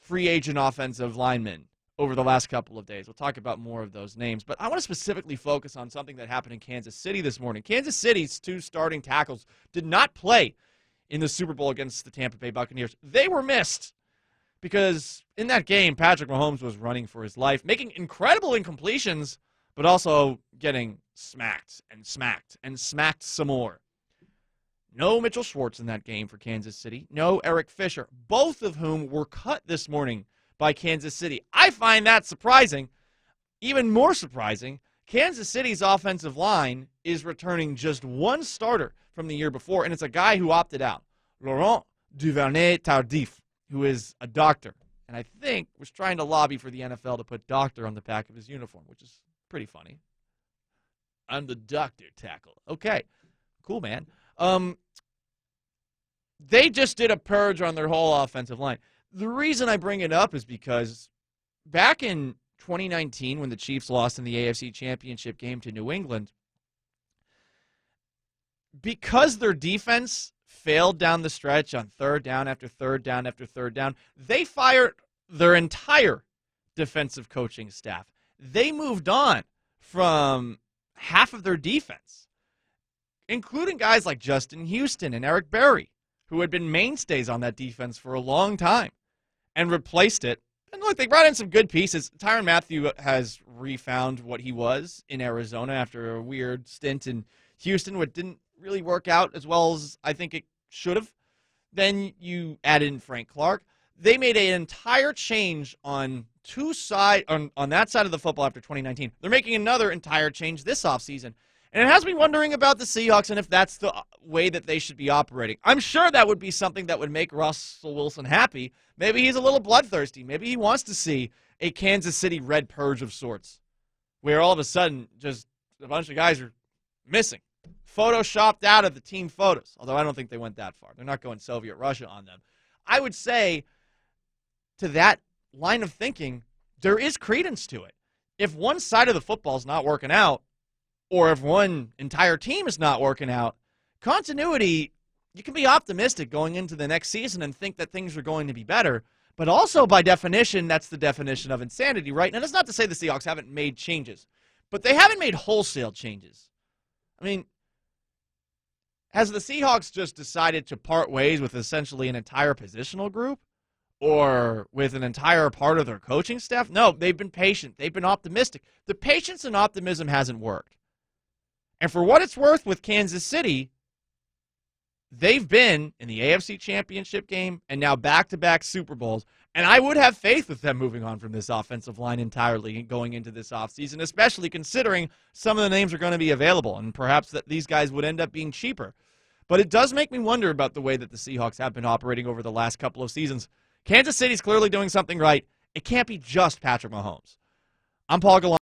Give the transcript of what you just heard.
free agent offensive linemen over the last couple of days. We'll talk about more of those names. But I want to specifically focus on something that happened in Kansas City this morning. Kansas City's 2 starting tackles did not play in the Super Bowl against the Tampa Bay Buccaneers. They were missed because in that game, Patrick Mahomes was running for his life, making incredible incompletions, but also getting smacked and smacked and smacked some more. No Mitchell Schwartz in that game for Kansas City. No Eric Fisher, both of whom were cut this morning by Kansas City. I find that surprising. Even more surprising, Kansas City's offensive line is returning just 1 starter from the year before, and it's a guy who opted out, Laurent Duvernay-Tardif, who is a doctor, and I think was trying to lobby for the NFL to put doctor on the back of his uniform, which is pretty funny. I'm the doctor tackle. Okay, cool, man. They just did a purge on their whole offensive line. The reason I bring it up is because back in 2019, when the Chiefs lost in the AFC Championship game to New England, because their defense failed down the stretch on 3rd down after 3rd down after 3rd down, they fired their entire defensive coaching staff. They moved on from half of their defense, including guys like Justin Houston and Eric Berry, who had been mainstays on that defense for a long time, and replaced it. And look, they brought in some good pieces. Tyrann Mathieu has refound what he was in Arizona after a weird stint in Houston, which didn't really work out as well as I think it should have. Then you add in Frank Clark. They made an entire change on on that side of the football after 2019. They're making another entire change this offseason. And it has me wondering about the Seahawks and if that's the way that they should be operating. I'm sure that would be something that would make Russell Wilson happy. Maybe he's a little bloodthirsty. Maybe he wants to see a Kansas City red purge of sorts, where all of a sudden just a bunch of guys are missing, photoshopped out of the team photos, although I don't think they went that far. They're not going Soviet Russia on them. I would say to that line of thinking, there is credence to it. If one side of the football is not working out, or if one entire team is not working out, continuity, you can be optimistic going into the next season and think that things are going to be better. But also, by definition, that's the definition of insanity, right? And that's not to say the Seahawks haven't made changes, but they haven't made wholesale changes. I mean, has the Seahawks just decided to part ways with essentially an entire positional group or with an entire part of their coaching staff? No, they've been patient. They've been optimistic. The patience and optimism hasn't worked. And for what it's worth with Kansas City, they've been in the AFC Championship game and now back-to-back Super Bowls. And I would have faith with them moving on from this offensive line entirely going into this offseason, especially considering some of the names are going to be available and perhaps that these guys would end up being cheaper. But it does make me wonder about the way that the Seahawks have been operating over the last couple of seasons. Kansas City's clearly doing something right. It can't be just Patrick Mahomes. I'm Paul Gallant.